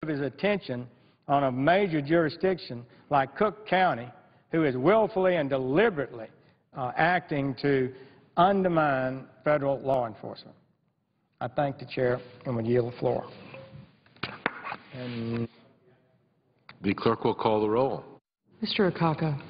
his attention on a major jurisdiction like Cook County, who is willfully and deliberately acting to undermine federal law enforcement. I thank the chair and would yield the floor. And the clerk will call the roll. Mr. Akaka.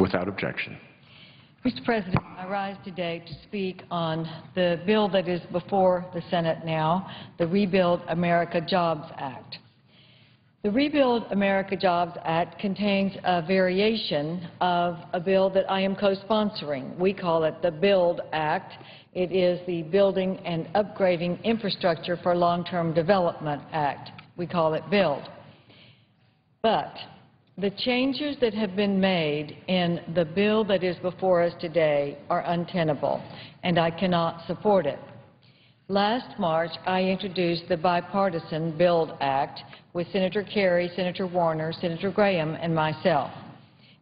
Without objection. Mr. President, I rise today to speak on the bill that is before the Senate now, the Rebuild America Jobs Act. The Rebuild America Jobs Act contains a variation of a bill that I am co-sponsoring. We call it the BUILD Act. It is the Building and Upgrading Infrastructure for Long-Term Development Act. We call it BUILD. But the changes that have been made in the bill that is before us today are untenable, and I cannot support it. Last March, I introduced the bipartisan BUILD Act with Senator Kerry, Senator Warner, Senator Graham, and myself.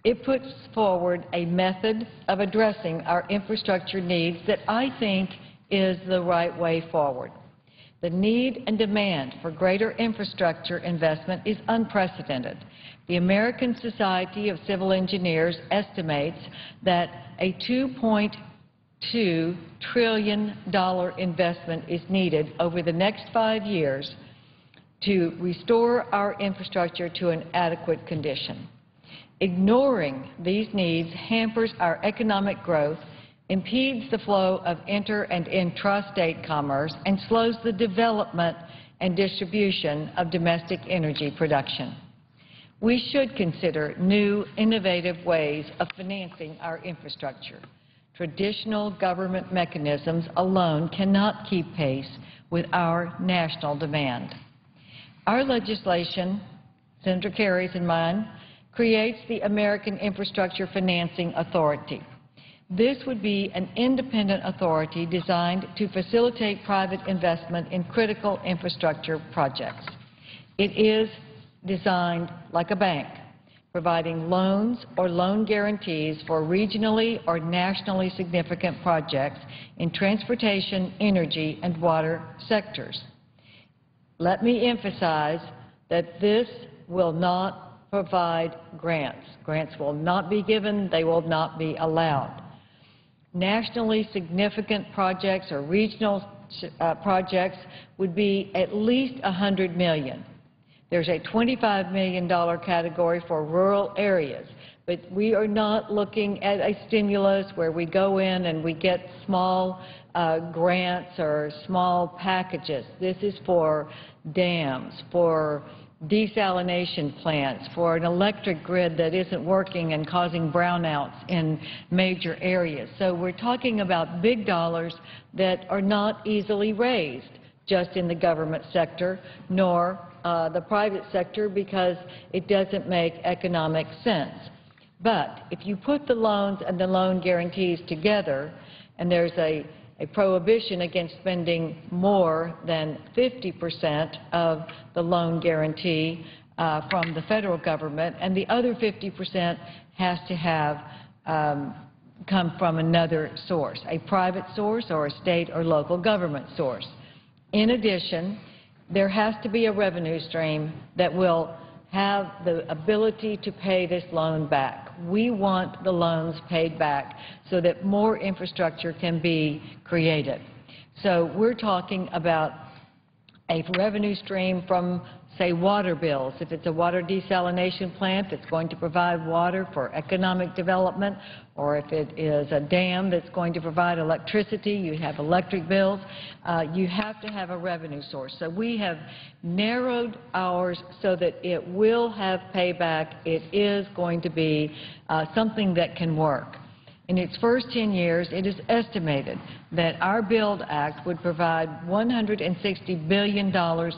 It puts forward a method of addressing our infrastructure needs that I think is the right way forward. The need and demand for greater infrastructure investment is unprecedented. The American Society of Civil Engineers estimates that a $2.2 trillion investment is needed over the next 5 years to restore our infrastructure to an adequate condition. Ignoring these needs hampers our economic growth, impedes the flow of inter- and intrastate commerce, and slows the development and distribution of domestic energy production. We should consider new, innovative ways of financing our infrastructure. Traditional government mechanisms alone cannot keep pace with our national demand. Our legislation, Senator Kerry's and mine, creates the American Infrastructure Financing Authority. This would be an independent authority designed to facilitate private investment in critical infrastructure projects. It is designed like a bank, providing loans or loan guarantees for regionally or nationally significant projects in transportation, energy, and water sectors. Let me emphasize that this will not provide grants. Grants will not be given. They will not be allowed. Nationally significant projects or regional projects would be at least $100 million. There's a $25 million category for rural areas, but we are not looking at a stimulus where we go in and we get small grants or small packages. This is for dams, for desalination plants, for an electric grid that isn't working and causing brownouts in major areas. So we're talking about big dollars that are not easily raised just in the government sector nor the private sector because it doesn't make economic sense. But if you put the loans and the loan guarantees together, and there's a prohibition against spending more than 50% of the loan guarantee from the federal government, and the other 50% has to have come from another source, a private source or a state or local government source. In addition, there has to be a revenue stream that will have the ability to pay this loan back. We want the loans paid back so that more infrastructure can be created. So we're talking about a revenue stream from, say, water bills. If it's a water desalination plant that's going to provide water for economic development, or if it is a dam that's going to provide electricity, you have electric bills, you have to have a revenue source. So we have narrowed ours so that it will have payback. It is going to be something that can work. In its first 10 years, it is estimated that our BUILD Act would provide $160 billion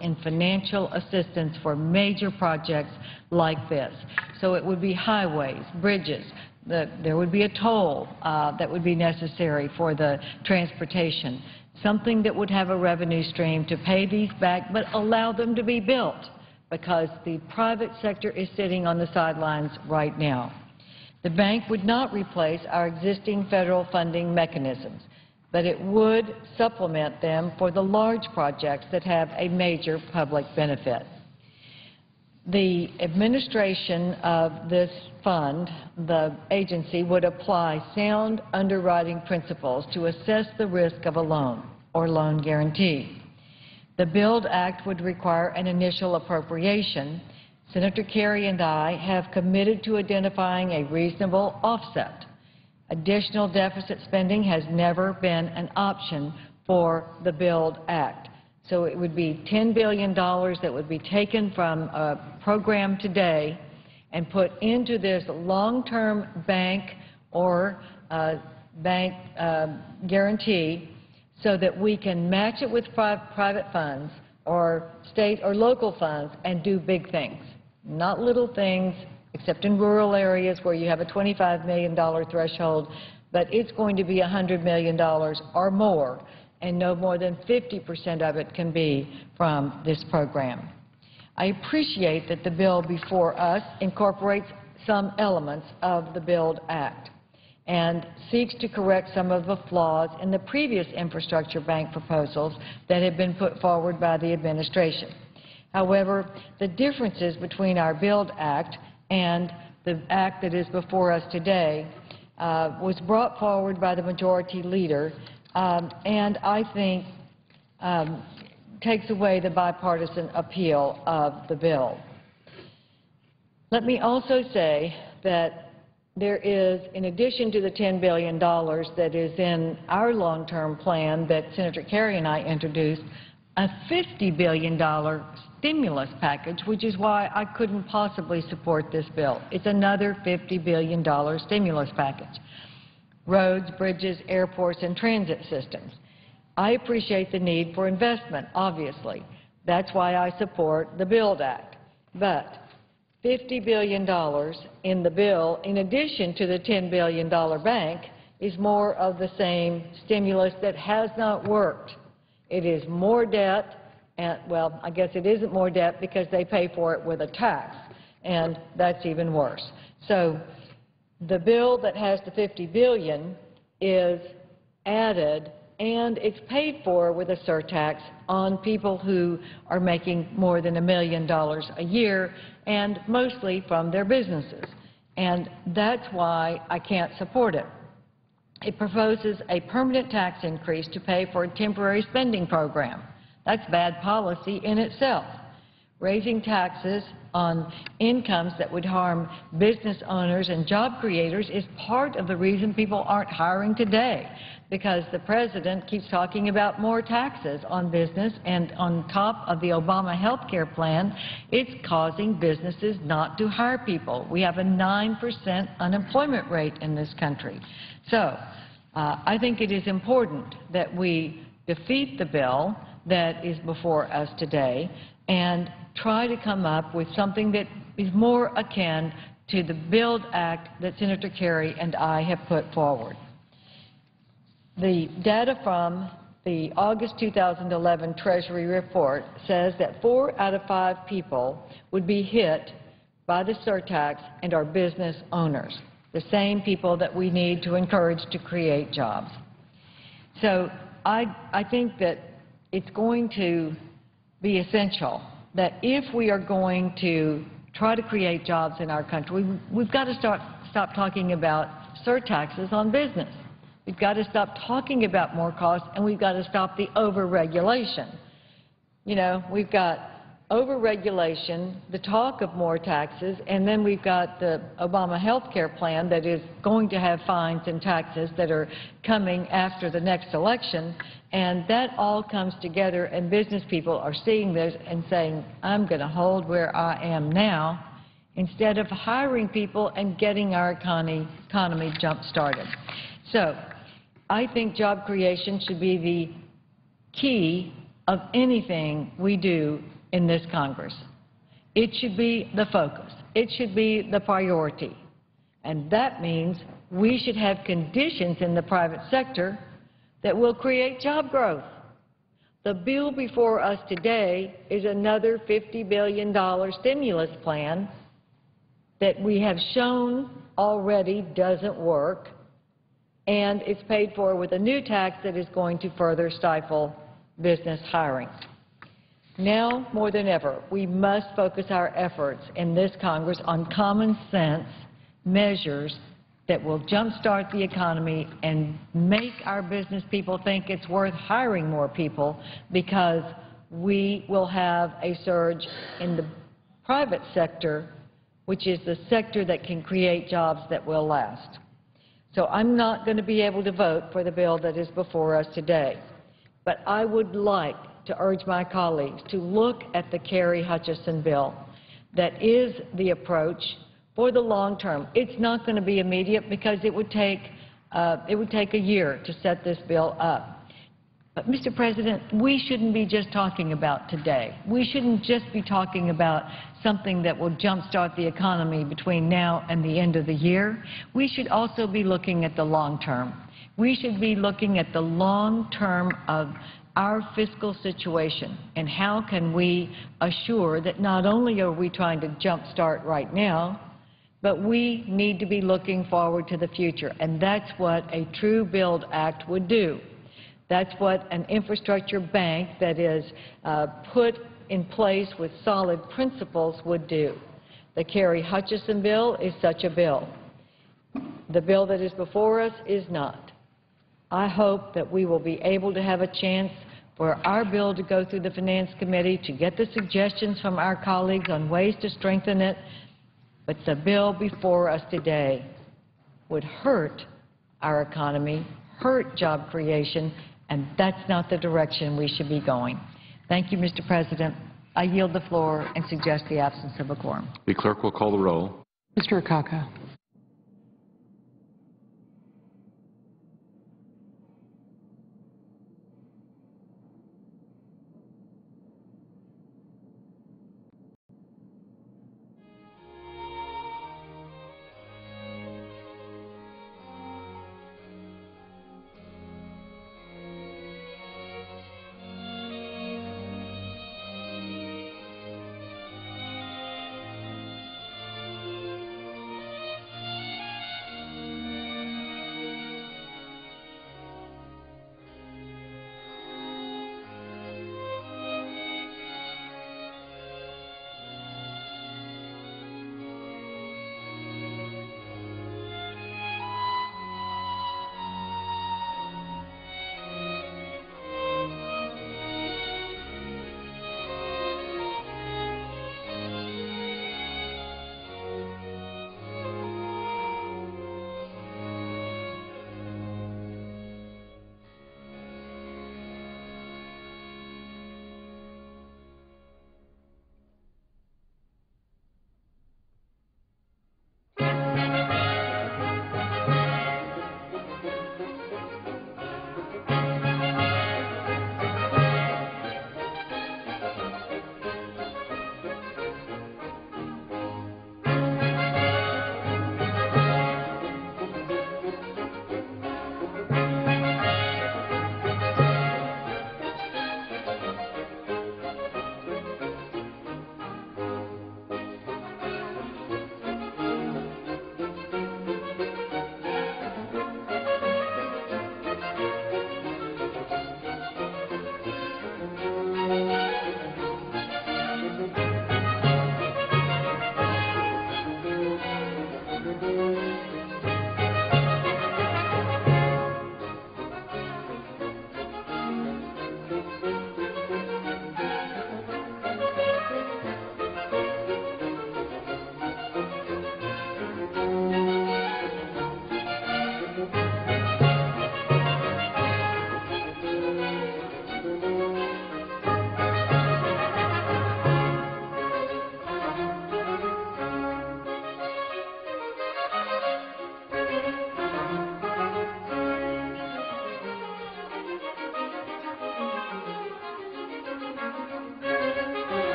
in financial assistance for major projects like this. So it would be highways, bridges, there would be a toll that would be necessary for the transportation, something that would have a revenue stream to pay these back but allow them to be built because the private sector is sitting on the sidelines right now. The bank would not replace our existing federal funding mechanisms, but it would supplement them for the large projects that have a major public benefit. The administration of this fund, the agency, would apply sound underwriting principles to assess the risk of a loan or loan guarantee. The BUILD Act would require an initial appropriation Senator Kerry and I have committed to identifying a reasonable offset. Additional deficit spending has never been an option for the BUILD Act. So it would be $10 billion that would be taken from a program today and put into this long-term bank or bank guarantee so that we can match it with private funds or state or local funds and do big things. Not little things, except in rural areas where you have a $25 million threshold, but it's going to be $100 million or more, and no more than 50% of it can be from this program. I appreciate that the bill before us incorporates some elements of the BUILD Act and seeks to correct some of the flaws in the previous infrastructure bank proposals that have been put forward by the administration. However, the differences between our BUILD Act and the act that is before us today was brought forward by the majority leader and I think takes away the bipartisan appeal of the bill. Let me also say that there is, in addition to the $10 billion that is in our long-term plan that Senator Kerry and I introduced, a $50 billion stimulus package, which is why I couldn't possibly support this bill. It's another $50 billion stimulus package. Roads, bridges, airports, and transit systems. I appreciate the need for investment, obviously. That's why I support the BUILD Act. But $50 billion in the bill, in addition to the $10 billion bank, is more of the same stimulus that has not worked. It is more debt, and, well, I guess it isn't more debt because they pay for it with a tax, and that's even worse. So the bill that has the $50 billion is added, and it's paid for with a surtax on people who are making more than $1 million a year, and mostly from their businesses. And that's why I can't support it. It proposes a permanent tax increase to pay for a temporary spending program. That's bad policy in itself. Raising taxes on incomes that would harm business owners and job creators is part of the reason people aren't hiring today, because the President keeps talking about more taxes on business, and on top of the Obama health care plan, it's causing businesses not to hire people. We have a 9% unemployment rate in this country. So I think it is important that we defeat the bill that is before us today and try to come up with something that is more akin to the BUILD Act that Senator Kerry and I have put forward. The data from the August 2011 Treasury report says that 4 out of 5 people would be hit by the surtax and are business owners, the same people that we need to encourage to create jobs. So I think that it's going to be essential that if we are going to try to create jobs in our country, we've got to stop talking about surtaxes on business. We've got to stop talking about more costs, and we've got to stop the over-regulation. You know, we've got over-regulation, the talk of more taxes, and then we've got the Obama health care plan that is going to have fines and taxes that are coming after the next election, and that all comes together, and business people are seeing this and saying, I'm going to hold where I am now, instead of hiring people and getting our economy jump-started. So I think job creation should be the key of anything we do in this Congress. It should be the focus. It should be the priority. And that means we should have conditions in the private sector that will create job growth. The bill before us today is another $50 billion stimulus plan that we have shown already doesn't work, and it's paid for with a new tax that is going to further stifle business hiring. Now more than ever, we must focus our efforts in this Congress on common sense measures that will jumpstart the economy and make our business people think it's worth hiring more people, because we will have a surge in the private sector, which is the sector that can create jobs that will last. So I'm not going to be able to vote for the bill that is before us today. But I would like to urge my colleagues to look at the Kerry Hutchison bill. That is the approach for the long term. It's not going to be immediate because it would take a year to set this bill up. But, Mr. President, we shouldn't be just talking about today. We shouldn't just be talking about something that will jumpstart the economy between now and the end of the year. We should also be looking at the long term. We should be looking at the long term of our fiscal situation and how can we assure that not only are we trying to jumpstart right now, but we need to be looking forward to the future. And that's what a true BUILD Act would do. That's what an infrastructure bank that is put in place with solid principles would do. The Kerry Hutchison bill is such a bill. The bill that is before us is not. I hope that we will be able to have a chance for our bill to go through the Finance Committee, to get the suggestions from our colleagues on ways to strengthen it. But the bill before us today would hurt our economy, hurt job creation, and that's not the direction we should be going. Thank you, Mr. President. I yield the floor and suggest the absence of a quorum. The clerk will call the roll. Mr. Akaka.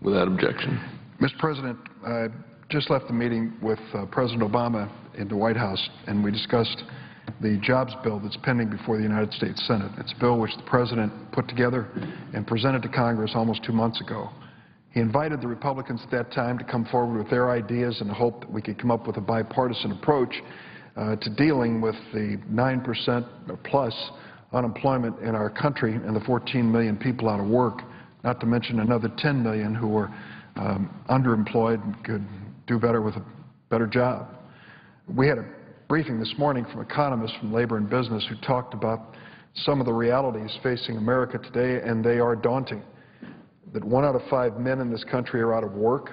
Without objection. Mr. President, I just left the meeting with President Obama in the White House, and we discussed the jobs bill that's pending before the United States Senate. It's a bill which the President put together and presented to Congress almost 2 months ago. He invited the Republicans at that time to come forward with their ideas in the hope that we could come up with a bipartisan approach to dealing with the 9% or plus unemployment in our country and the 14 million people out of work, not to mention another 10 million who are underemployed and could do better with a better job. We had a briefing this morning from economists from Labor and Business who talked about some of the realities facing America today, and they are daunting. That 1 out of 5 men in this country are out of work,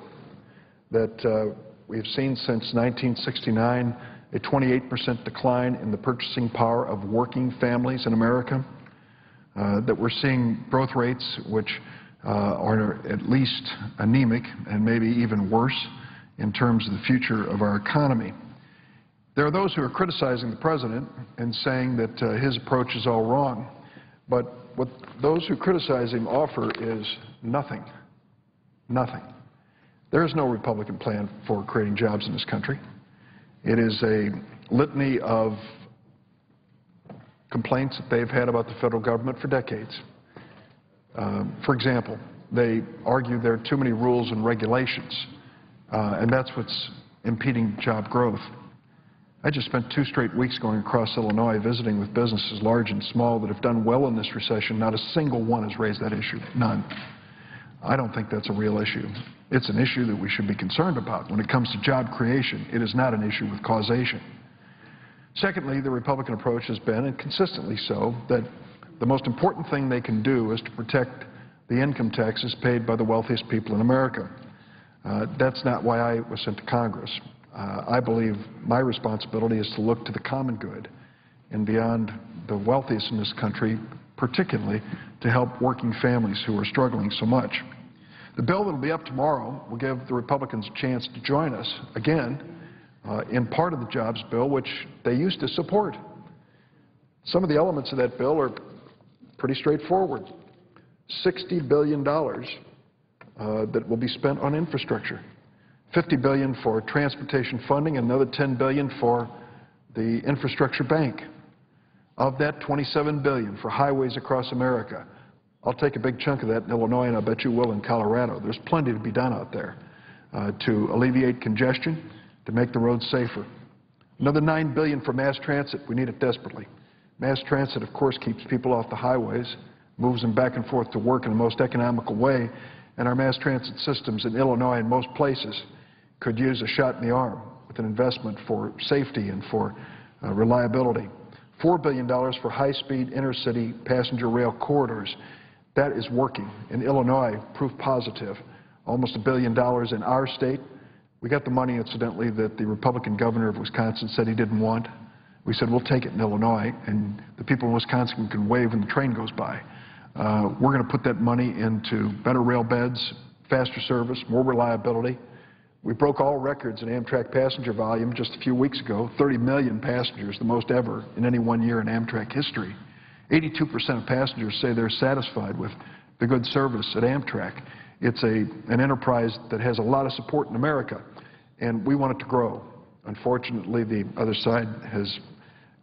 that we've seen since 1969 a 28% decline in the purchasing power of working families in America, that we're seeing growth rates which are at least anemic and maybe even worse in terms of the future of our economy. There are those who are criticizing the President and saying that his approach is all wrong, but what those who criticize him offer is nothing. Nothing. There is no Republican plan for creating jobs in this country. It is a litany of complaints that they've had about the federal government for decades. For example, they argue there are too many rules and regulations, and that's what's impeding job growth. I just spent 2 straight weeks going across Illinois visiting with businesses large and small that have done well in this recession. Not a single one has raised that issue. None. I don't think that's a real issue. It's an issue that we should be concerned about. When it comes to job creation, it is not an issue with causation. Secondly, the Republican approach has been, and consistently so, that the most important thing they can do is to protect the income taxes paid by the wealthiest people in America. That's not why I was sent to Congress. I believe my responsibility is to look to the common good and beyond the wealthiest in this country, particularly to help working families who are struggling so much. The bill that will be up tomorrow will give the Republicans a chance to join us again in part of the jobs bill, which they used to support. Some of the elements of that bill are pretty straightforward. $60 billion that will be spent on infrastructure. $50 billion for transportation funding, another $10 billion for the infrastructure bank. Of that, $27 billion for highways across America. I'll take a big chunk of that in Illinois, and I bet you will in Colorado. There's plenty to be done out there to alleviate congestion, to make the roads safer. Another $9 billion for mass transit. We need it desperately. Mass transit, of course, keeps people off the highways, moves them back and forth to work in the most economical way, and our mass transit systems in Illinois and most places could use a shot in the arm with an investment for safety and for reliability. $4 billion for high-speed inner-city passenger rail corridors. That is working. In Illinois, proof positive. Almost $1 billion in our state. We got the money, incidentally, that the Republican governor of Wisconsin said he didn't want. We said, we'll take it in Illinois, and the people in Wisconsin can wave when the train goes by. We're going to put that money into better rail beds, faster service, more reliability. We broke all records in Amtrak passenger volume just a few weeks ago, 30 million passengers, the most ever in any one year in Amtrak history. 82% of passengers say they're satisfied with the good service at Amtrak. It's an enterprise that has a lot of support in America, and we want it to grow. Unfortunately, the other side has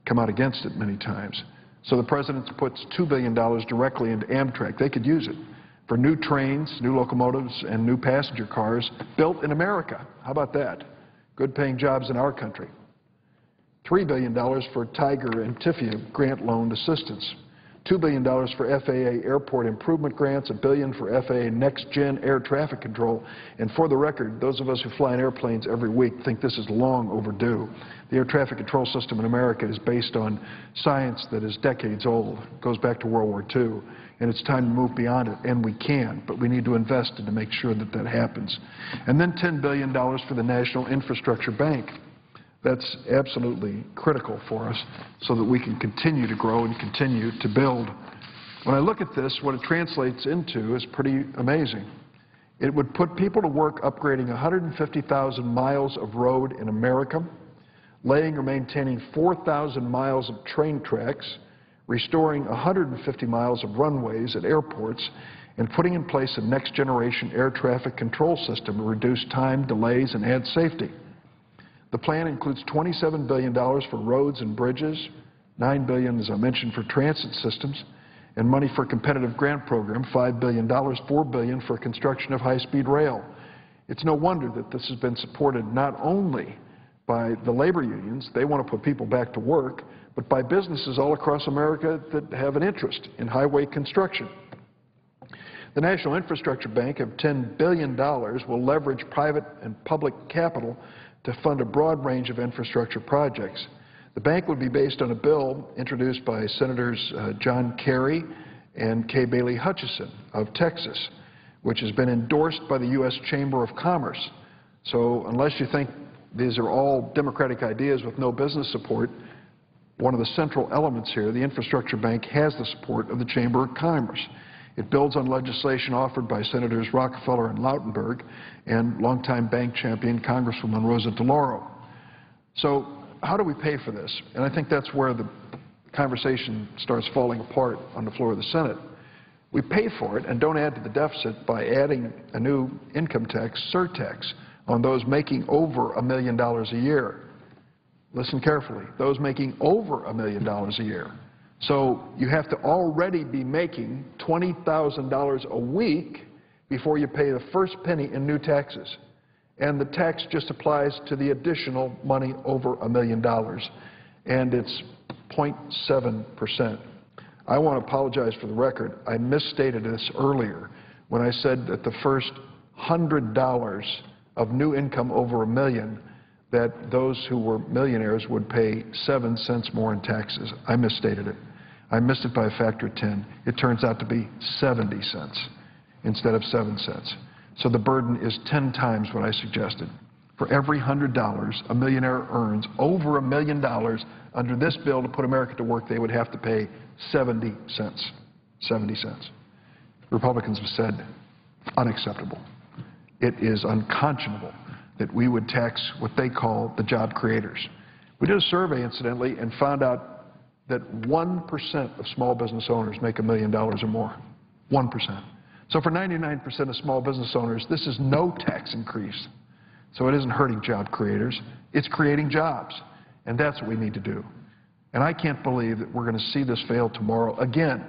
come out against it many times. So the President puts $2 billion directly into Amtrak. They could use it for new trains, new locomotives, and new passenger cars built in America. How about that? Good-paying jobs in our country. $3 billion for Tiger and TIFIA grant loan assistance. $2 billion for FAA airport improvement grants, $1 billion for FAA next-gen air traffic control. And for the record, those of us who fly in airplanes every week think this is long overdue. The air traffic control system in America is based on science that is decades old. It goes back to World War II. And it's time to move beyond it, and we can, but we need to invest in to make sure that that happens. And then $10 billion for the National Infrastructure Bank. That's absolutely critical for us so that we can continue to grow and continue to build. When I look at this, what it translates into is pretty amazing. It would put people to work upgrading 150,000 miles of road in America, laying or maintaining 4,000 miles of train tracks, restoring 150 miles of runways at airports, and putting in place a next-generation air traffic control system to reduce time, delays, and add safety. The plan includes $27 billion for roads and bridges, $9 billion, as I mentioned, for transit systems, and money for a competitive grant program, $5 billion, $4 billion for construction of high-speed rail. It's no wonder that this has been supported not only by the labor unions, they want to put people back to work, but by businesses all across America that have an interest in highway construction. The National Infrastructure Bank of $10 billion will leverage private and public capital to fund a broad range of infrastructure projects. The bank would be based on a bill introduced by Senators John Kerry and Kay Bailey Hutchison of Texas, which has been endorsed by the U.S. Chamber of Commerce. So unless you think these are all Democratic ideas with no business support, one of the central elements here, the Infrastructure Bank, has the support of the Chamber of Commerce. It builds on legislation offered by Senators Rockefeller and Lautenberg and longtime bank champion Congresswoman Rosa DeLauro. So how do we pay for this? And I think that's where the conversation starts falling apart on the floor of the Senate. We pay for it and don't add to the deficit by adding a new income tax, surtax, on those making over $1 million a year. Listen carefully. Those making over $1 million a year. So you have to already be making $20,000 a week before you pay the first penny in new taxes. And the tax just applies to the additional money over $1 million, and it's 0.7%. I want to apologize for the record. I misstated this earlier when I said that the first $100 of new income over $1 million, that those who were millionaires would pay 7 cents more in taxes. I misstated it. I missed it by a factor of 10. It turns out to be 70 cents instead of 7 cents. So the burden is 10 times what I suggested. For every $100 a millionaire earns over $1 million under this bill to put America to work, they would have to pay 70 cents. 70 cents. Republicans have said unacceptable. It is unconscionable that we would tax what they call the job creators. We did a survey, incidentally, and found out that 1% of small business owners make $1 million or more. 1%. So for 99% of small business owners, this is no tax increase. So it isn't hurting job creators. It's creating jobs. And that's what we need to do. And I can't believe that we're going to see this fail tomorrow again,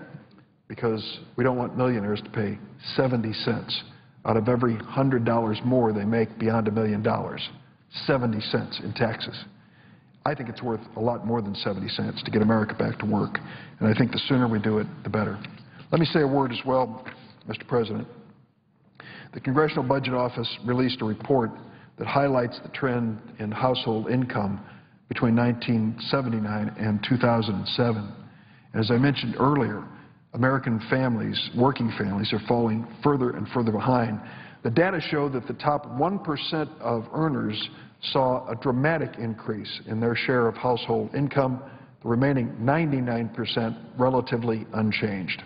because we don't want millionaires to pay 70 cents out of every $100 more they make beyond $1 million. 70 cents in taxes. I think it's worth a lot more than 70 cents to get America back to work. And I think the sooner we do it, the better. Let me say a word as well, Mr. President. The Congressional Budget Office released a report that highlights the trend in household income between 1979 and 2007. And as I mentioned earlier, American families, working families, are falling further and further behind. The data show that the top 1% of earners saw a dramatic increase in their share of household income, the remaining 99% relatively unchanged.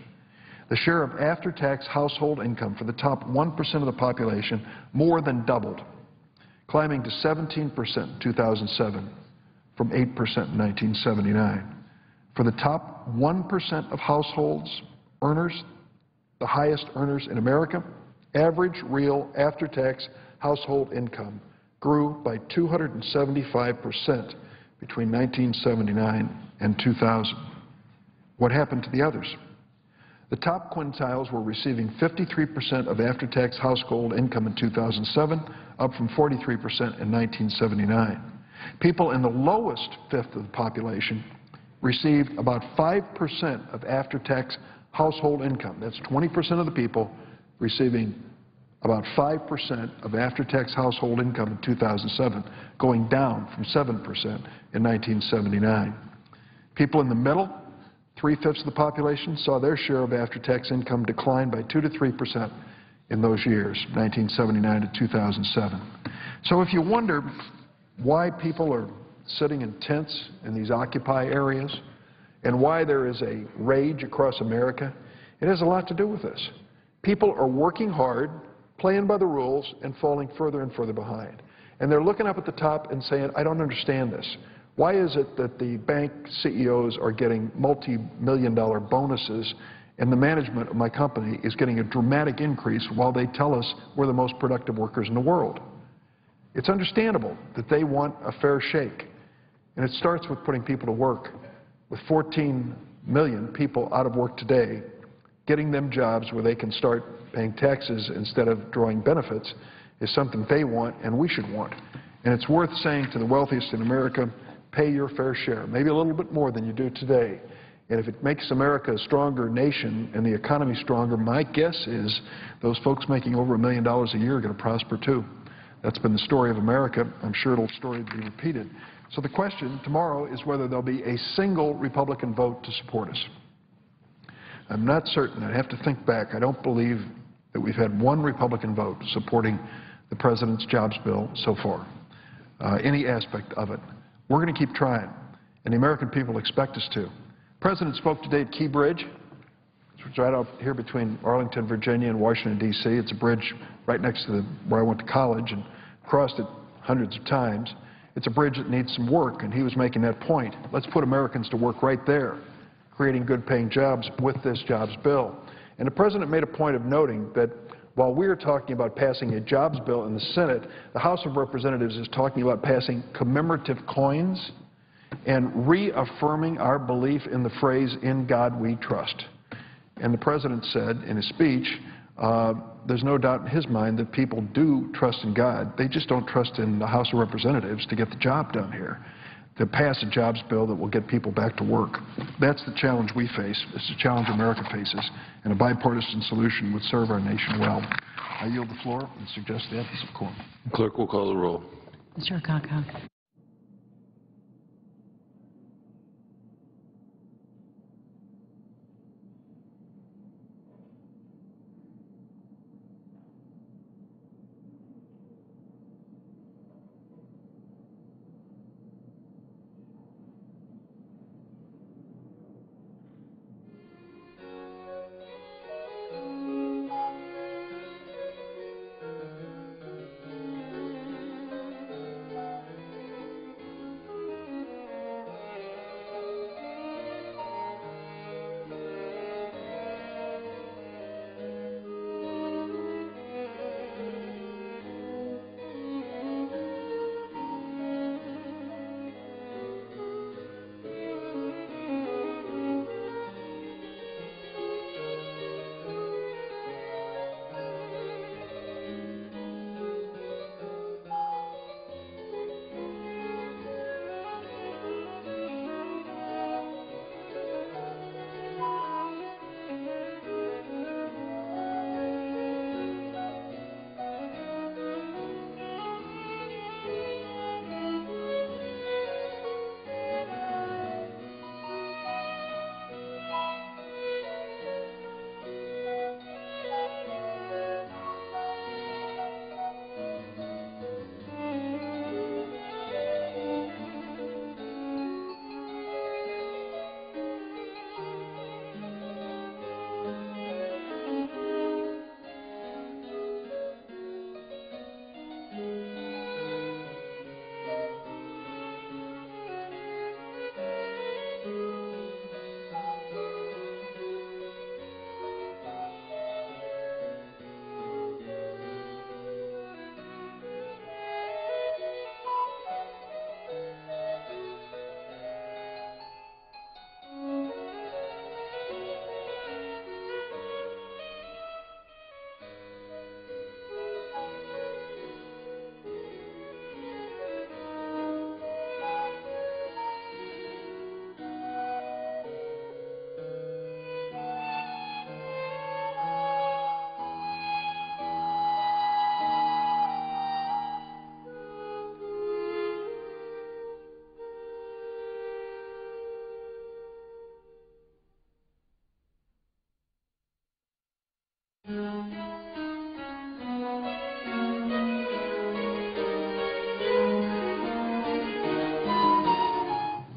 The share of after-tax household income for the top 1% of the population more than doubled, climbing to 17% in 2007 from 8% in 1979. For the top 1% of households earners, the highest earners in America, average real after-tax household income grew by 275% between 1979 and 2000. What happened to the others? The top quintiles were receiving 53% of after-tax household income in 2007, up from 43% in 1979. People in the lowest fifth of the population received about 5% of after-tax household income. That's 20% of the people receiving about 5% of after-tax household income in 2007, going down from 7% in 1979. People in the middle, 3/5 of the population, saw their share of after-tax income decline by 2 to 3% in those years, 1979 to 2007. So if you wonder why people are sitting in tents in these Occupy areas and why there is a rage across America, it has a lot to do with this. People are working hard, playing by the rules, and falling further and further behind. And they're looking up at the top and saying, I don't understand this. Why is it that the bank CEOs are getting multi-million-dollar bonuses and the management of my company is getting a dramatic increase while they tell us we're the most productive workers in the world? It's understandable that they want a fair shake. And it starts with putting people to work. With 14 million people out of work today, getting them jobs where they can start paying taxes instead of drawing benefits is something they want and we should want. And it's worth saying to the wealthiest in America, pay your fair share, maybe a little bit more than you do today. And if it makes America a stronger nation and the economy stronger, my guess is those folks making over $1 million a year are going to prosper too. That's been the story of America. I'm sure it'll story be repeated. So the question tomorrow is whether there'll be a single Republican vote to support us. I'm not certain. I'd have to think back. I don't believe that we've had one Republican vote supporting the President's jobs bill so far, any aspect of it. We're going to keep trying, and the American people expect us to. The President spoke today at Key Bridge, which is right out here between Arlington, Virginia and Washington, D.C. It's a bridge right next to where I went to college and crossed it hundreds of times. It's a bridge that needs some work, and he was making that point. Let's put Americans to work right there, creating good-paying jobs with this jobs bill. And the President made a point of noting that while we are talking about passing a jobs bill in the Senate, the House of Representatives is talking about passing commemorative coins. and reaffirming our belief in the phrase, "In God we trust." And the President said in his speech, there's no doubt in his mind that people do trust in God. They just don't trust in the House of Representatives to get the job done here, to pass a jobs bill that will get people back to work. That's the challenge we face. It's the challenge America faces, and a bipartisan solution would serve our nation well. I yield the floor and suggest the absence of quorum. Clerk will call the roll. Mr. Akaka.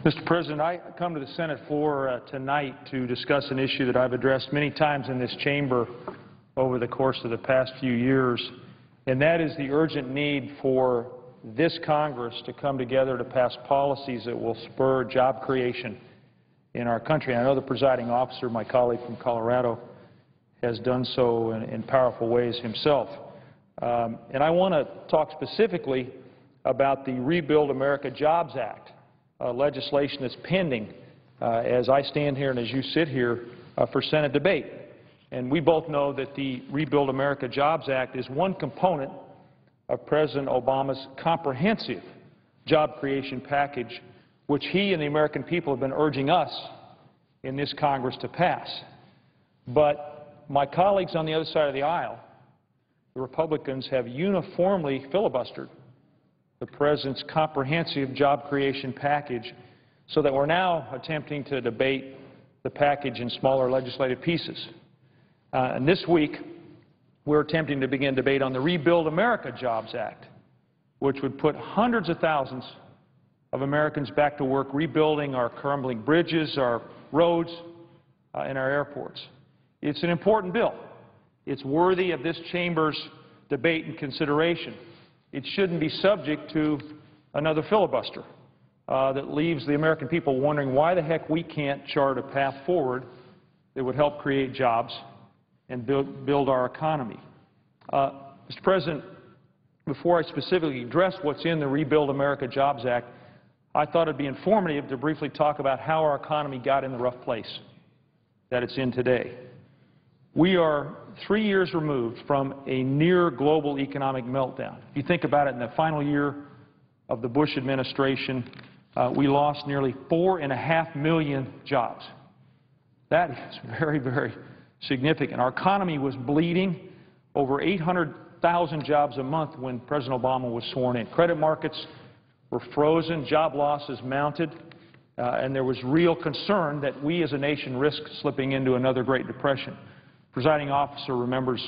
Mr. President, I come to the Senate floor tonight to discuss an issue that I've addressed many times in this chamber over the course of the past few years, and that is the urgent need for this Congress to come together to pass policies that will spur job creation in our country. And I know the presiding officer, my colleague from Colorado, has done so in powerful ways himself. And I want to talk specifically about the Rebuild America Jobs Act, legislation that's pending as I stand here and as you sit here for Senate debate. And we both know that the Rebuild America Jobs Act is one component of President Obama's comprehensive job creation package, which he and the American people have been urging us in this Congress to pass. But my colleagues on the other side of the aisle, the Republicans, have uniformly filibustered the President's comprehensive job creation package so that we're now attempting to debate the package in smaller legislative pieces. And this week, we're attempting to begin debate on the Rebuild America Jobs Act, which would put hundreds of thousands of Americans back to work rebuilding our crumbling bridges, our roads, and our airports. It's an important bill. It's worthy of this chamber's debate and consideration. It shouldn't be subject to another filibuster that leaves the American people wondering why the heck we can't chart a path forward that would help create jobs and build our economy. Mr. President, before I specifically address what's in the Rebuild America Jobs Act, I thought it'd be informative to briefly talk about how our economy got in the rough place that it's in today. We are 3 years removed from a near global economic meltdown. If you think about it, in the final year of the Bush administration, we lost nearly 4.5 million jobs. That is very, very significant. Our economy was bleeding over 800,000 jobs a month when President Obama was sworn in. Credit markets were frozen, job losses mounted, and there was real concern that we as a nation risked slipping into another Great Depression. Presiding officer remembers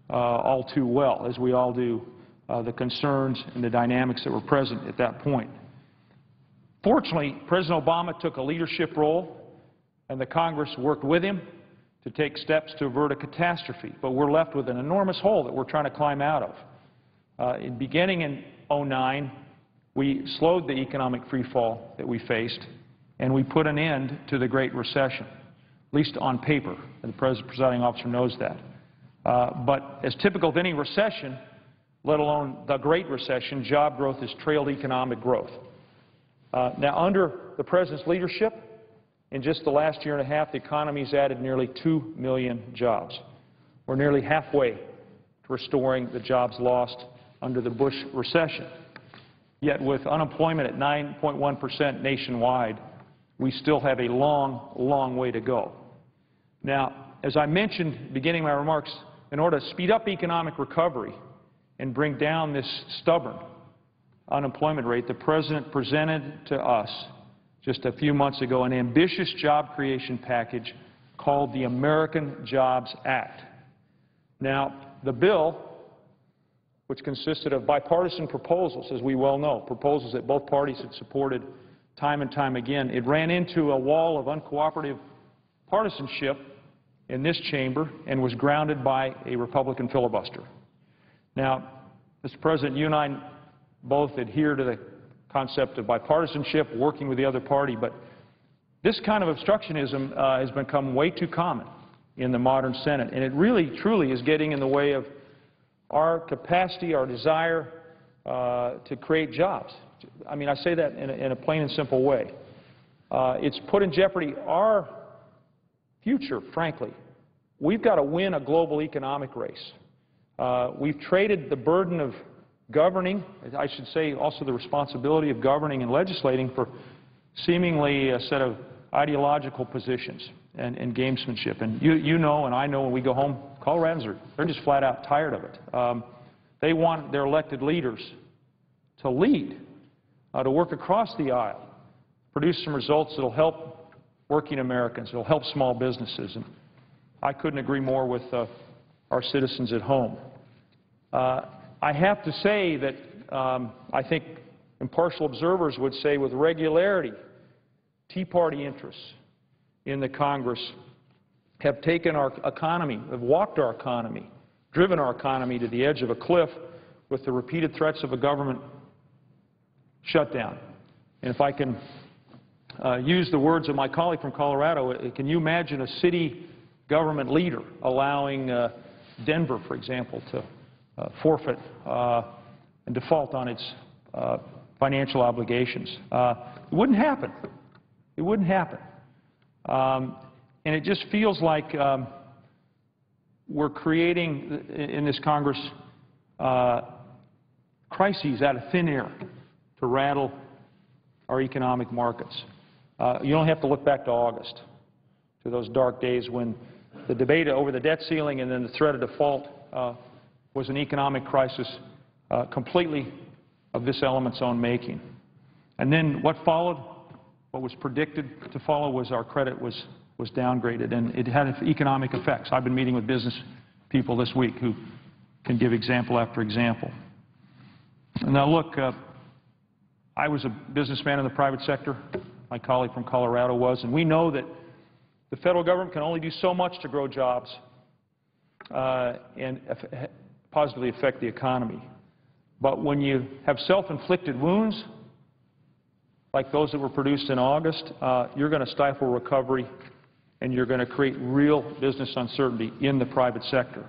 all too well, as we all do, the concerns and the dynamics that were present at that point. Fortunately, President Obama took a leadership role, and the Congress worked with him to take steps to avert a catastrophe. But we're left with an enormous hole that we're trying to climb out of. Beginning in 2009, we slowed the economic freefall that we faced, and we put an end to the Great Recession, at least on paper, and the presiding officer knows that. But as typical of any recession, let alone the Great Recession, job growth has trailed economic growth. Now, under the President's leadership, in just the last year and a half, the economy's added nearly 2 million jobs. We're nearly halfway to restoring the jobs lost under the Bush recession. Yet with unemployment at 9.1% nationwide, we still have a long, long way to go. Now, as I mentioned beginning my remarks, in order to speed up economic recovery and bring down this stubborn unemployment rate, the President presented to us just a few months ago an ambitious job creation package called the American Jobs Act. Now, the bill, which consisted of bipartisan proposals, as we well know, proposals that both parties had supported time and time again, it ran into a wall of uncooperative partisanship in this chamber and was grounded by a Republican filibuster. Now, Mr. President, you and I both adhere to the concept of bipartisanship, working with the other party, but this kind of obstructionism has become way too common in the modern Senate, and it really, truly is getting in the way of our capacity, our desire to create jobs. I mean, I say that in a plain and simple way. It's put in jeopardy our future, frankly. We've got to win a global economic race. We've traded the burden of governing, I should say also the responsibility of governing and legislating, for seemingly a set of ideological positions and gamesmanship. And you know and I know when we go home, Coloradans they're just flat out tired of it. They want their elected leaders to lead, to work across the aisle, produce some results that will help working Americans, that will help small businesses. And I couldn't agree more with our citizens at home. I have to say that I think impartial observers would say with regularity, Tea Party interests in the Congress have taken our economy, have walked our economy, driven our economy to the edge of a cliff with the repeated threats of a government shutdown. And if I can use the words of my colleague from Colorado, can you imagine a city government leader allowing Denver, for example, to forfeit and default on its financial obligations? It wouldn't happen. It wouldn't happen. And it just feels like we're creating in this Congress crises out of thin air to rattle our economic markets. You don't have to look back to August, to those dark days when the debate over the debt ceiling and then the threat of default was an economic crisis completely of this element's own making. And then what followed, what was predicted to follow, was our credit was downgraded, and it had economic effects. I've been meeting with business people this week who can give example after example. Now look, I was a businessman in the private sector. My colleague from Colorado was, and we know that the federal government can only do so much to grow jobs and positively affect the economy. But when you have self-inflicted wounds, like those that were produced in August, you're going to stifle recovery and you're going to create real business uncertainty in the private sector.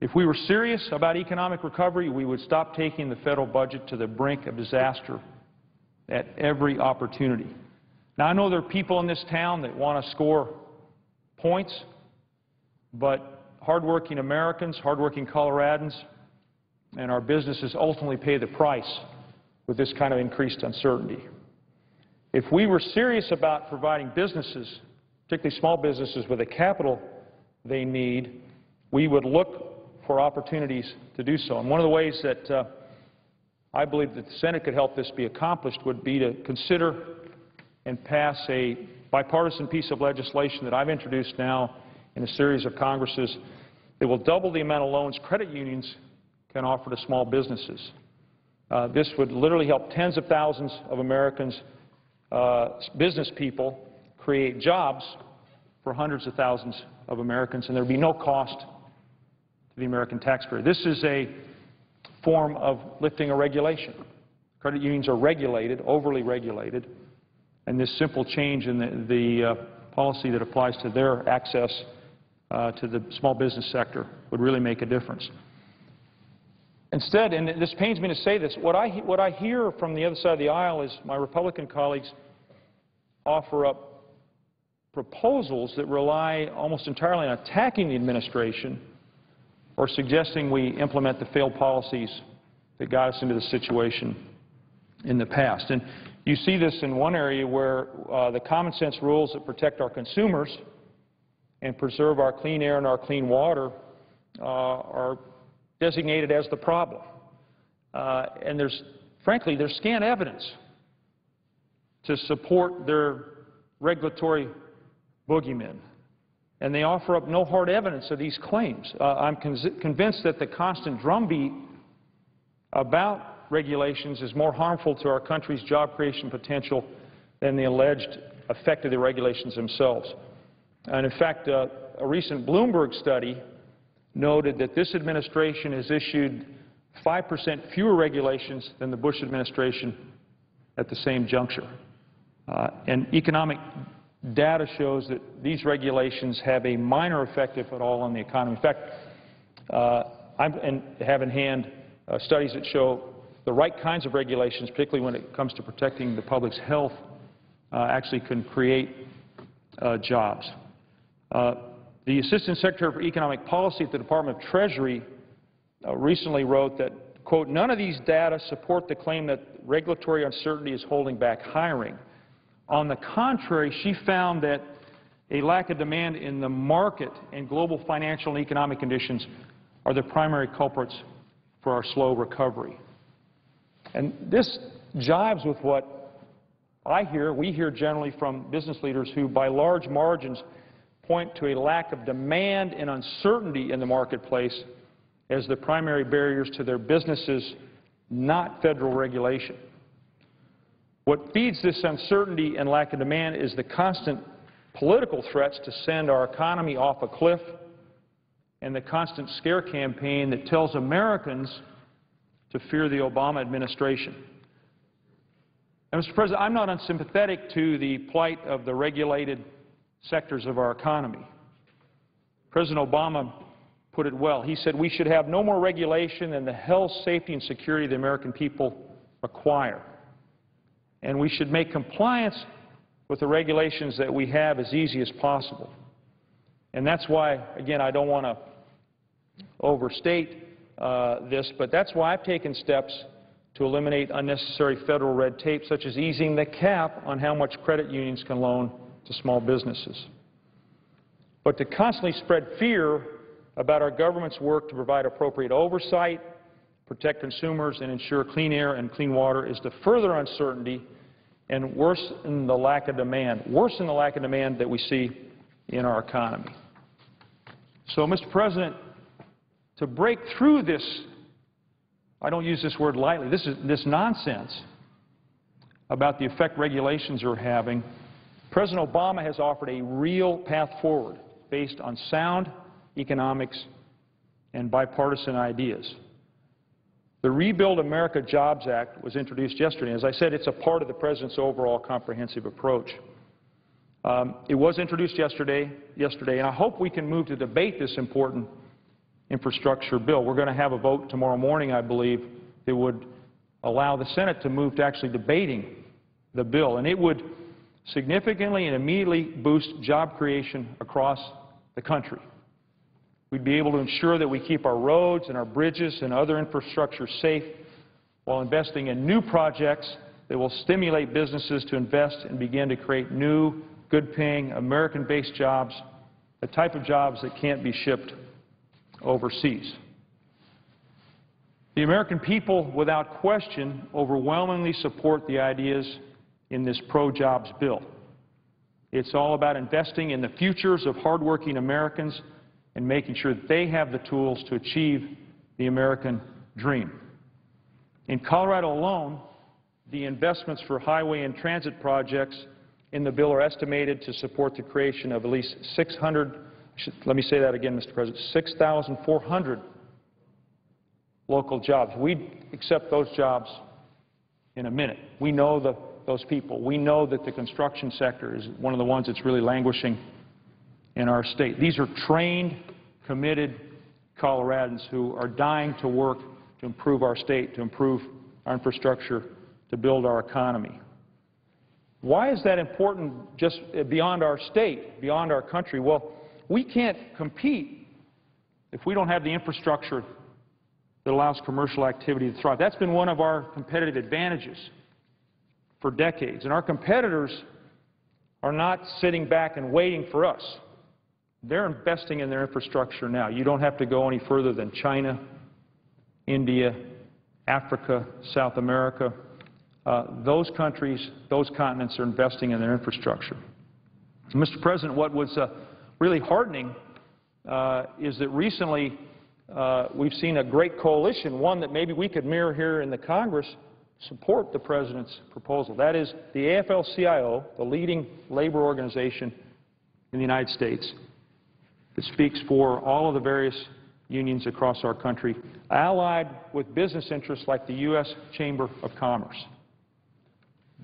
If we were serious about economic recovery, we would stop taking the federal budget to the brink of disaster at every opportunity. Now, I know there are people in this town that want to score points, but hardworking Americans, hardworking Coloradans, and our businesses ultimately pay the price with this kind of increased uncertainty. If we were serious about providing businesses, particularly small businesses, with the capital they need, we would look for opportunities to do so. And one of the ways that I believe that the Senate could help this be accomplished would be to consider and pass a bipartisan piece of legislation that I've introduced now in a series of Congresses that will double the amount of loans credit unions can offer to small businesses. This would literally help tens of thousands of Americans, business people, create jobs for hundreds of thousands of Americans, and there would be no cost to the American taxpayer. This is a form of lifting a regulation. Credit unions are regulated, overly regulated, and this simple change in the policy that applies to their access to the small business sector would really make a difference. Instead, and this pains me to say this, what I hear from the other side of the aisle is my Republican colleagues offer up proposals that rely almost entirely on attacking the administration or suggesting we implement the failed policies that got us into the situation in the past. And you see this in one area where the common sense rules that protect our consumers and preserve our clean air and our clean water are designated as the problem. And frankly, there's scant evidence to support their regulatory boogeymen. And they offer up no hard evidence of these claims. I'm convinced that the constant drumbeat about regulations is more harmful to our country's job creation potential than the alleged effect of the regulations themselves. And in fact, a recent Bloomberg study noted that this administration has issued 5% fewer regulations than the Bush administration at the same juncture. And economic data shows that these regulations have a minor effect, if at all, on the economy. In fact, I have in hand studies that show the right kinds of regulations, particularly when it comes to protecting the public's health, actually can create jobs. The Assistant Secretary for Economic Policy at the Department of Treasury recently wrote that, quote, none of these data support the claim that regulatory uncertainty is holding back hiring. On the contrary, she found that a lack of demand in the market and global financial and economic conditions are the primary culprits for our slow recovery. And this jives with what we hear generally from business leaders who, by large margins, point to a lack of demand and uncertainty in the marketplace as the primary barriers to their businesses, not federal regulation. What feeds this uncertainty and lack of demand is the constant political threats to send our economy off a cliff and the constant scare campaign that tells Americans to fear the Obama administration. And, Mr. President, I'm not unsympathetic to the plight of the regulated sectors of our economy. President Obama put it well. He said we should have no more regulation than the health, safety, and security the American people require. And we should make compliance with the regulations that we have as easy as possible. And that's why, again, I don't want to overstate this, but that's why I've taken steps to eliminate unnecessary federal red tape, such as easing the cap on how much credit unions can loan to small businesses. But to constantly spread fear about our government's work to provide appropriate oversight, protect consumers, and ensure clean air and clean water is to further uncertainty and worsen the lack of demand that we see in our economy. So, Mr. President, to break through this, I don't use this word lightly, this nonsense about the effect regulations are having, President Obama has offered a real path forward based on sound economics and bipartisan ideas. The Rebuild America Jobs Act was introduced yesterday. As I said, it's a part of the President's overall comprehensive approach. It was introduced yesterday, and I hope we can move to debate this important infrastructure bill. We're going to have a vote tomorrow morning, I believe, that would allow the Senate to move to actually debating the bill, and it would significantly and immediately boost job creation across the country. We'd be able to ensure that we keep our roads and our bridges and other infrastructure safe while investing in new projects that will stimulate businesses to invest and begin to create new, good-paying, American-based jobs, the type of jobs that can't be shipped overseas. The American people, without question, overwhelmingly support the ideas in this pro-jobs bill. It's all about investing in the futures of hardworking Americans and making sure that they have the tools to achieve the American dream. In Colorado alone, the investments for highway and transit projects in the bill are estimated to support the creation of at least 6,400 local jobs. We'd accept those jobs in a minute. We know those people. We know that the construction sector is one of the ones that's really languishing in our state. These are trained, committed Coloradans who are dying to work to improve our state, to improve our infrastructure, to build our economy. Why is that important just beyond our state, beyond our country? Well, we can't compete if we don't have the infrastructure that allows commercial activity to thrive. That's been one of our competitive advantages for decades. And our competitors are not sitting back and waiting for us. They're investing in their infrastructure now. You don't have to go any further than China, India, Africa, South America. Those countries, those continents are investing in their infrastructure. Mr. President, what was really heartening is that recently we've seen a great coalition, one that maybe we could mirror here in the Congress, support the President's proposal. That is the AFL-CIO, the leading labor organization in the United States, that speaks for all of the various unions across our country, allied with business interests like the U.S. Chamber of Commerce.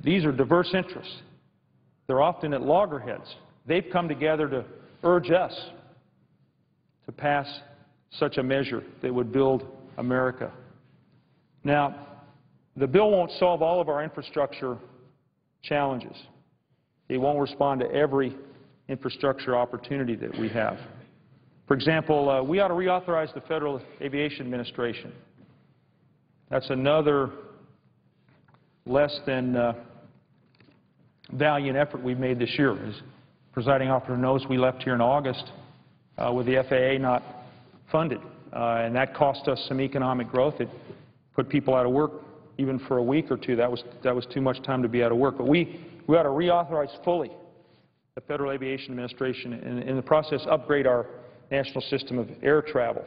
These are diverse interests. They're often at loggerheads. They've come together to urge us to pass such a measure that would build America. Now, the bill won't solve all of our infrastructure challenges. It won't respond to every infrastructure opportunity that we have. For example, we ought to reauthorize the Federal Aviation Administration. That's another less than valiant effort we've made this year. As presiding officer knows, we left here in August with the FAA not funded, and that cost us some economic growth. It put people out of work even for a week or two. That was too much time to be out of work. But we ought to reauthorize fully the Federal Aviation Administration and in the process upgrade our national system of air travel.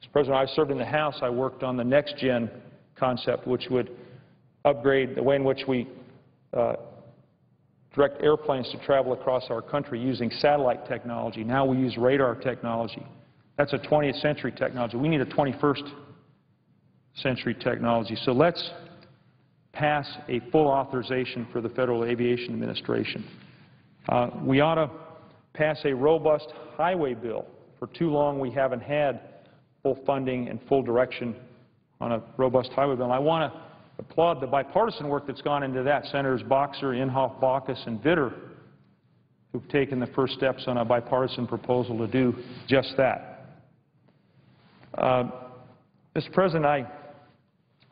Mr. President, I served in the House. I worked on the next-gen concept, which would upgrade the way in which we direct airplanes to travel across our country using satellite technology. Now we use radar technology. That's a 20th century technology. We need a 21st century technology. So let's pass a full authorization for the Federal Aviation Administration. We ought to pass a robust highway bill. For too long we haven't had full funding and full direction on a robust highway bill. And I want to applaud the bipartisan work that's gone into that. Senators Boxer, Inhofe, Baucus, and Vitter, who've taken the first steps on a bipartisan proposal to do just that. Mr. President, I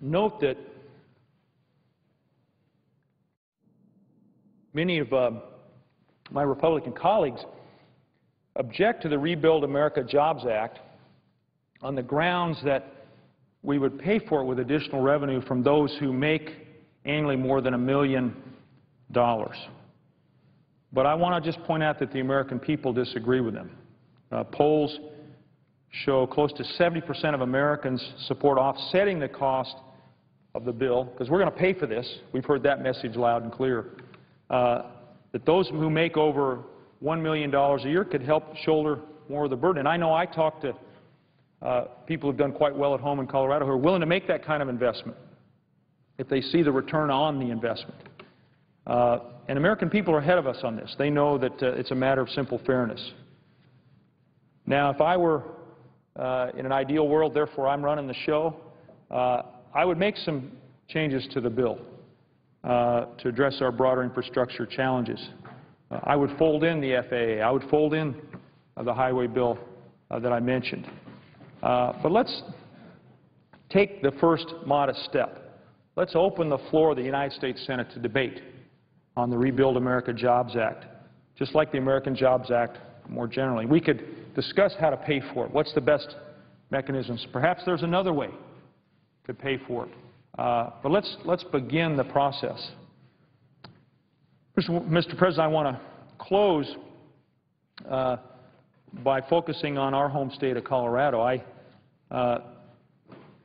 note that many of my Republican colleagues object to the Rebuild America Jobs Act on the grounds that we would pay for it with additional revenue from those who make annually more than $1 million. But I want to just point out that the American people disagree with them. Polls show close to 70% of Americans support offsetting the cost of the bill, because we're going to pay for this. We've heard that message loud and clear. That those who make over $1 million a year could help shoulder more of the burden. And I know I talk to people who've done quite well at home in Colorado who are willing to make that kind of investment if they see the return on the investment. And American people are ahead of us on this. They know that it's a matter of simple fairness. Now, if I were in an ideal world, therefore I'm running the show, I would make some changes to the bill. to address our broader infrastructure challenges. I would fold in the FAA. I would fold in the highway bill that I mentioned. But let's take the first modest step. Let's open the floor of the United States Senate to debate on the Rebuild America Jobs Act, just like the American Jobs Act more generally. We could discuss how to pay for it. What's the best mechanisms? Perhaps there's another way to pay for it. But let's begin the process. Mr. President, I want to close by focusing on our home state of Colorado. I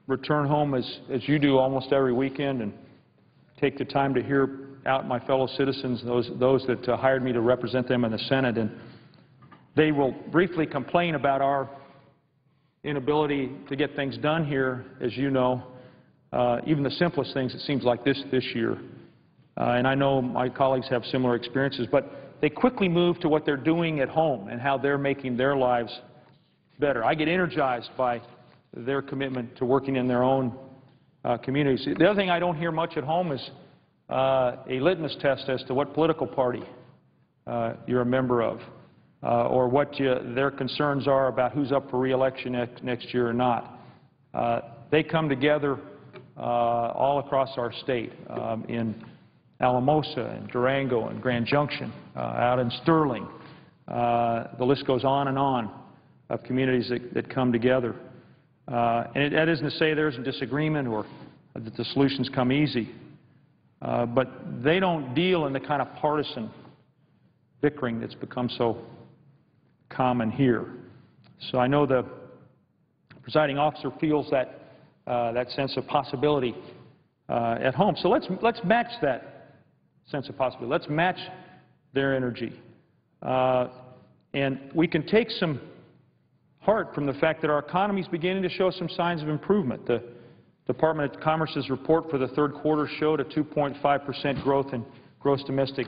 return home as you do almost every weekend and take the time to hear out my fellow citizens, those that hired me to represent them in the Senate, and they will briefly complain about our inability to get things done here, as you know, even the simplest things, it seems like this year. And I know my colleagues have similar experiences, but they quickly move to what they're doing at home and how they're making their lives better. I get energized by their commitment to working in their own communities. The other thing I don't hear much at home is a litmus test as to what political party you're a member of or what their concerns are about who's up for re-election next year or not. They come together all across our state, in Alamosa and Durango and Grand Junction, out in Sterling. The list goes on of communities that come together. And that isn't to say there isn't disagreement or that the solutions come easy, but they don't deal in the kind of partisan bickering that's become so common here. So I know the presiding officer feels that that sense of possibility at home. So let's match that sense of possibility. Let's match their energy. And we can take some heart from the fact that our economy is beginning to show some signs of improvement. The Department of Commerce's report for the third quarter showed a 2.5% growth in gross domestic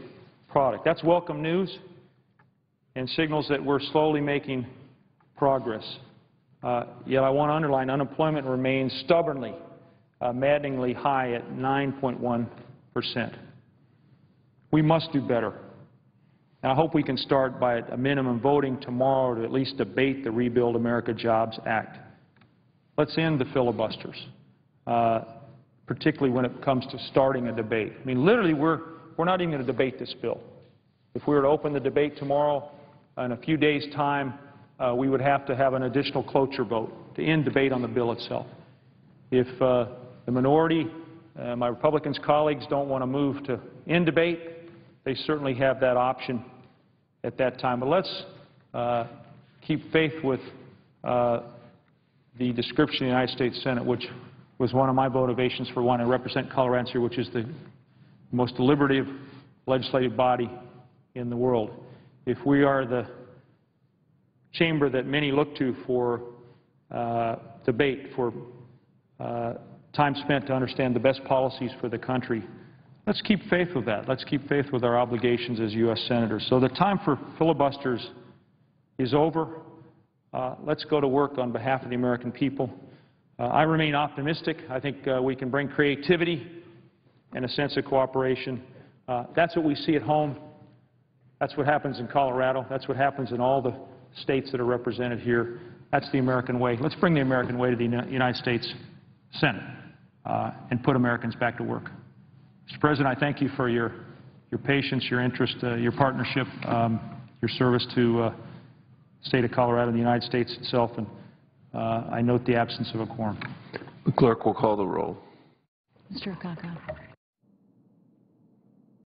product. That's welcome news and signals that we're slowly making progress. Yet I want to underline, unemployment remains stubbornly, maddeningly high at 9.1%. We must do better. And I hope we can start by a minimum voting tomorrow to at least debate the Rebuild America Jobs Act. Let's end the filibusters, particularly when it comes to starting a debate. I mean, literally, we're not even going to debate this bill. If we were to open the debate tomorrow, in a few days' time, we would have to have an additional cloture vote to end debate on the bill itself. If the minority, my Republican colleagues, don't want to move to end debate, they certainly have that option at that time. But let's keep faith with the description of the United States Senate, which was one of my motivations for wanting to represent Coloradans here, which is the most deliberative legislative body in the world. If we are the chamber that many look to for debate, for time spent to understand the best policies for the country, let's keep faith with that. Let's keep faith with our obligations as U.S. Senators. So the time for filibusters is over. Let's go to work on behalf of the American people. I remain optimistic. I think we can bring creativity and a sense of cooperation. That's what we see at home. That's what happens in Colorado. That's what happens in all the states that are represented here. That's the American way. Let's bring the American way to the United States Senate and put Americans back to work. Mr. President, I thank you for your patience, your interest, your partnership, your service to the state of Colorado and the United States itself, and I note the absence of a quorum. The clerk will call the roll. Mr. Akaka.